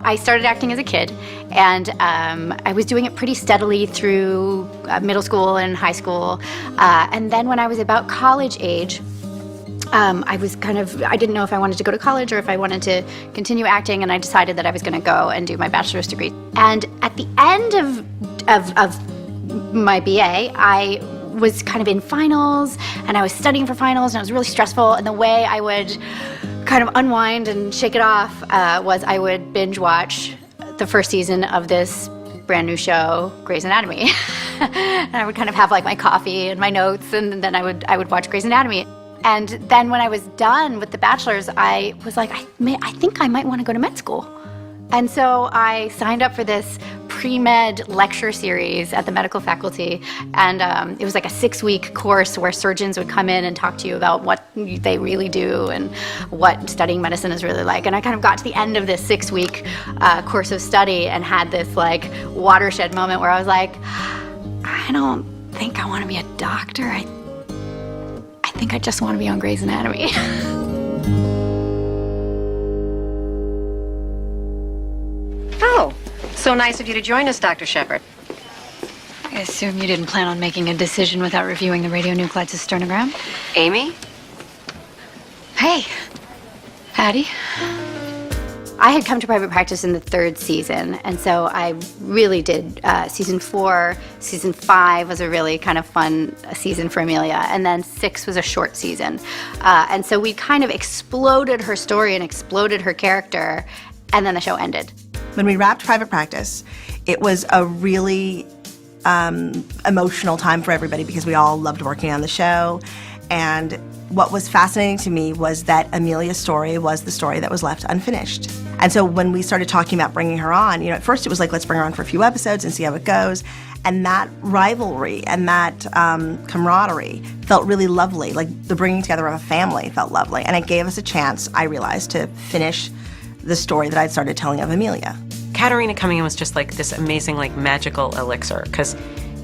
I started acting as a kid, and I was doing it pretty steadily through middle school and high school. And then when I was about college age, I didn't know if I wanted to go to college or if I wanted to continue acting, and I decided that I was going to go and do my bachelor's degree. And at the end of my BA, I was kind of in finals, and I was studying for finals, and it was really stressful, and the way I would kind of unwind and shake it off was I would binge watch the first season of this brand new show, Grey's Anatomy. And I would kind of have like my coffee and my notes, and then I would watch Grey's Anatomy. And then when I was done with the bachelor's, I was like, I think I might want to go to med school. And so I signed up for this pre-med lecture series at the medical faculty, and it was like a 6-week course where surgeons would come in and talk to you about what they really do and what studying medicine is really like. And I kind of got to the end of this 6-week course of study and had this like watershed moment where I was like, I don't think I want to be a doctor. I think I just want to be on Grey's Anatomy. Oh, so nice of you to join us, Dr. Shepard. I assume you didn't plan on making a decision without reviewing the radionuclide cystonogram? Amy? Hey, Patty. I had come to private practice in the 3rd season, and so I really did season 4. Season 5 was a really kind of fun season for Amelia, and then 6 was a short season. And so we kind of exploded her story and exploded her character, and then the show ended. When we wrapped private practice, it was a really emotional time for everybody because we all loved working on the show. And what was fascinating to me was that Amelia's story was the story that was left unfinished. And so when we started talking about bringing her on, at first it was like, let's bring her on for a few episodes and see how it goes. And that rivalry and that camaraderie felt really lovely. Like the bringing together of a family felt lovely. And it gave us a chance, I realized, to finish the story that I'd started telling of Amelia. Caterina coming in was just like this amazing, like magical elixir, because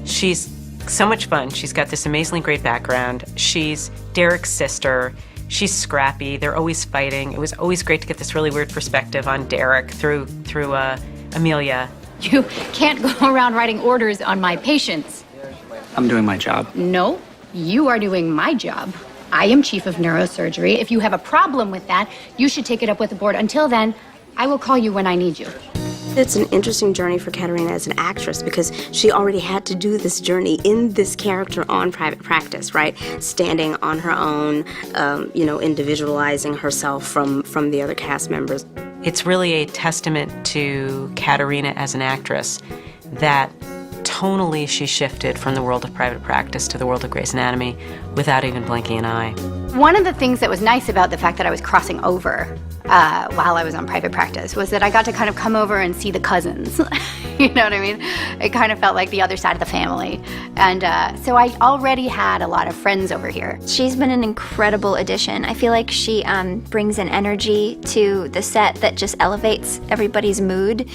she's so much fun. She's got this amazingly great background. She's Derek's sister. She's scrappy. They're always fighting. It was always great to get this really weird perspective on Derek through Amelia. You can't go around writing orders on my patients. I'm doing my job. No, you are doing my job. I am chief of neurosurgery. If you have a problem with that, you should take it up with the board. Until then, I will call you when I need you. It's an interesting journey for Caterina as an actress because she already had to do this journey in this character on private practice, right? Standing on her own, individualizing herself from the other cast members. It's really a testament to Caterina as an actress that tonally she shifted from the world of private practice to the world of Grey's Anatomy without even blinking an eye. One of the things that was nice about the fact that I was crossing over while I was on private practice was that I got to kind of come over and see the cousins. You know what I mean? It kind of felt like the other side of the family. And so I already had a lot of friends over here. She's been an incredible addition. I feel like she brings an energy to the set that just elevates everybody's mood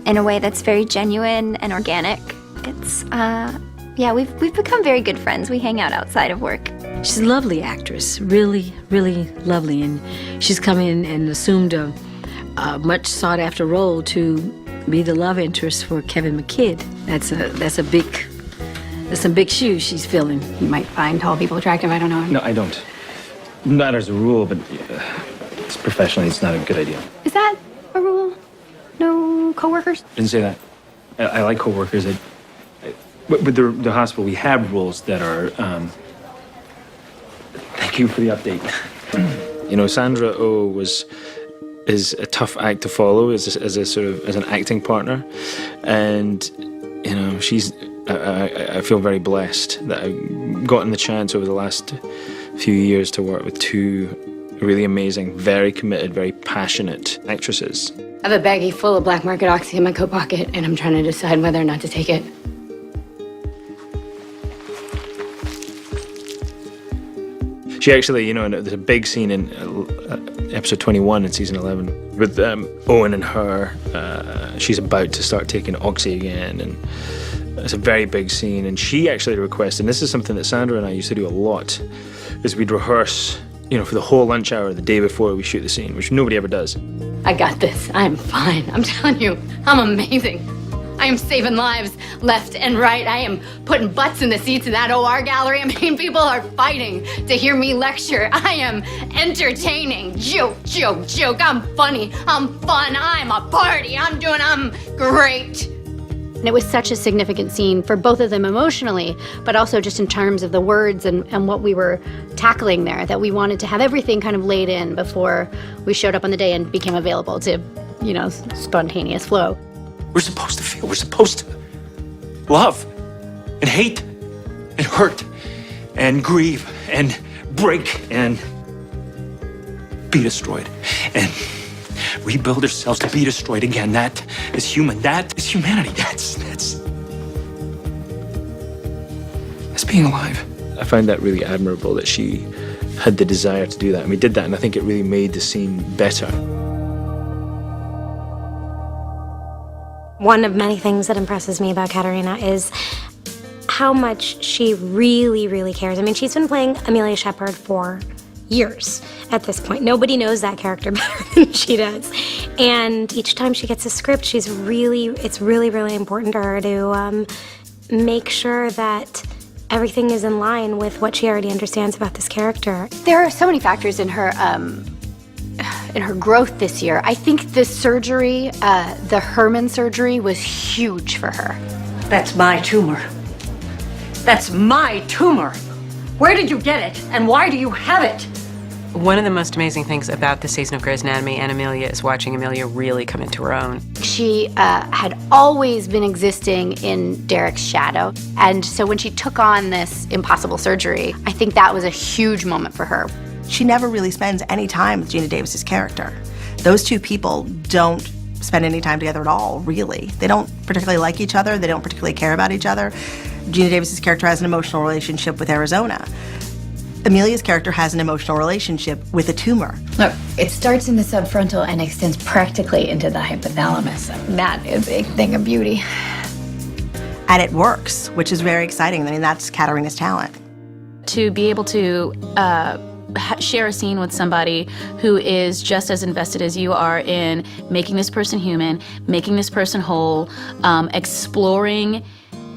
in a way that's very genuine and organic. It's, we've become very good friends. We hang out outside of work. She's a lovely actress, really, really lovely, and she's come in and assumed a much sought-after role to be the love interest for Kevin McKidd. That's some big shoes she's filling. You might find tall people attractive, I don't know. No, I don't. Not as a rule, but it's professionally, it's not a good idea. Is that a rule? No coworkers? Didn't say that. I like coworkers. With the hospital, we have rules that are. Thank you for the update. Sandra Oh is a tough act to follow as an acting partner, and she's. I feel very blessed that I've gotten the chance over the last few years to work with 2 really amazing, very committed, very passionate actresses. I have a baggie full of black market oxy in my coat pocket, and I'm trying to decide whether or not to take it. She actually, there's a big scene in episode 21 in season 11 with Owen and her. She's about to start taking oxy again, and it's a very big scene. And she actually requested, and this is something that Sandra and I used to do a lot, is we'd rehearse for the whole lunch hour the day before we shoot the scene, which nobody ever does. I got this. I'm fine. I'm telling you, I'm amazing. I am saving lives left and right. I am putting butts in the seats in that OR gallery. I mean, people are fighting to hear me lecture. I am entertaining. Joke, joke, joke. I'm funny. I'm fun. I'm a party. I'm great. And it was such a significant scene for both of them emotionally, but also just in terms of the words and what we were tackling there, that we wanted to have everything kind of laid in before we showed up on the day and became available to, spontaneous flow. We're supposed to feel, we're supposed to love and hate and hurt and grieve and break and be destroyed and rebuild ourselves to be destroyed again. That is human. That is humanity. That's being alive. I find that really admirable that she had the desire to do that, and we did that, and I think it really made the scene better. One of many things that impresses me about Caterina is how much she really, really cares. I mean, she's been playing Amelia Shepard for years at this point. Nobody knows that character better than she does. And each time she gets a script, it's really, really important to her to make sure that everything is in line with what she already understands about this character. There are so many factors in her growth this year. I think the surgery, the Herman surgery, was huge for her. That's my tumor. That's my tumor. Where did you get it? And why do you have it? One of the most amazing things about the season of Grey's Anatomy and Amelia is watching Amelia really come into her own. She had always been existing in Derek's shadow. And so when she took on this impossible surgery, I think that was a huge moment for her. She never really spends any time with Gina Davis's character. Those two people don't spend any time together at all, really. They don't particularly like each other. They don't particularly care about each other. Gina Davis's character has an emotional relationship with Arizona. Amelia's character has an emotional relationship with a tumor. Look, it starts in the subfrontal and extends practically into the hypothalamus. That is a thing of beauty. And it works, which is very exciting. I mean, that's Caterina's talent. To be able to share a scene with somebody who is just as invested as you are in making this person human, making this person whole, exploring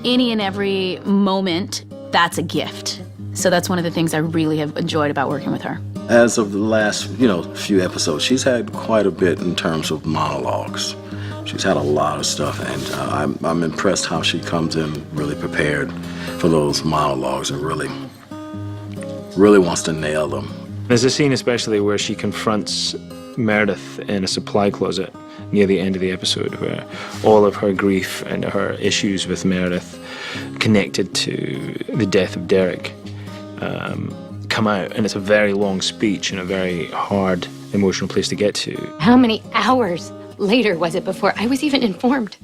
any and every moment, that's a gift. So that's one of the things I really have enjoyed about working with her. As of the last, few episodes, she's had quite a bit in terms of monologues. She's had a lot of stuff, and I'm impressed how she comes in really prepared for those monologues and really wants to nail them. There's a scene especially where she confronts Meredith in a supply closet near the end of the episode, where all of her grief and her issues with Meredith connected to the death of Derek come out, and it's a very long speech and a very hard emotional place to get to. How many hours later was it before I was even informed?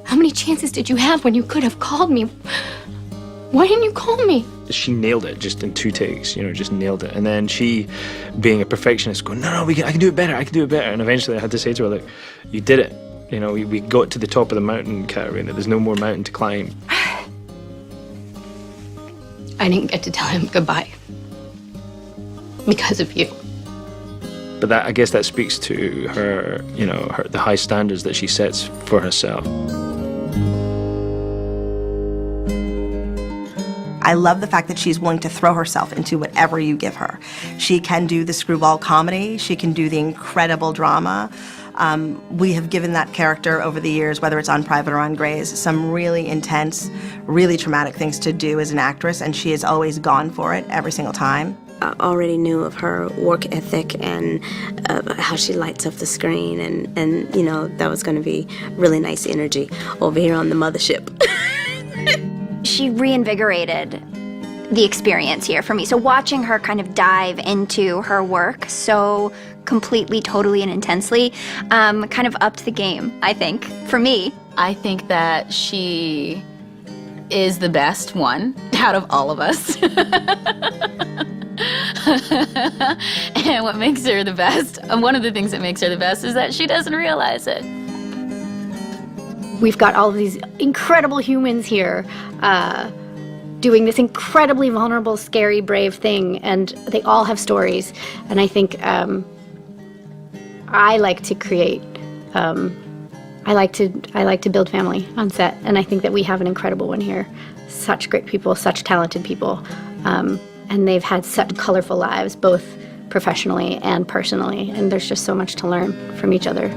How many chances did you have when you could have called me? Why didn't you call me? She nailed it just in 2 takes, just nailed it. And then she, being a perfectionist, going, no, I can do it better, And eventually I had to say to her, look, you did it. We got to the top of the mountain, Caterina. There's no more mountain to climb. I didn't get to tell him goodbye because of you. But I guess that speaks to her, the high standards that she sets for herself. I love the fact that she's willing to throw herself into whatever you give her. She can do the screwball comedy. She can do the incredible drama. We have given that character over the years, whether it's on Private or on Grey's, some really intense, really traumatic things to do as an actress, and she has always gone for it every single time. I already knew of her work ethic and how she lights up the screen, and that was going to be really nice energy over here on the mothership. She reinvigorated the experience here for me. So watching her kind of dive into her work so completely, totally, and intensely kind of upped the game, I think, for me. I think that she is the best one out of all of us. And what makes her the best, one of the things that makes her the best is that she doesn't realize it. We've got all of these incredible humans here doing this incredibly vulnerable, scary, brave thing, and they all have stories. And I think I like to create. I like to build family on set, and I think that we have an incredible one here. Such great people, such talented people, and they've had such colorful lives, both professionally and personally. And there's just so much to learn from each other.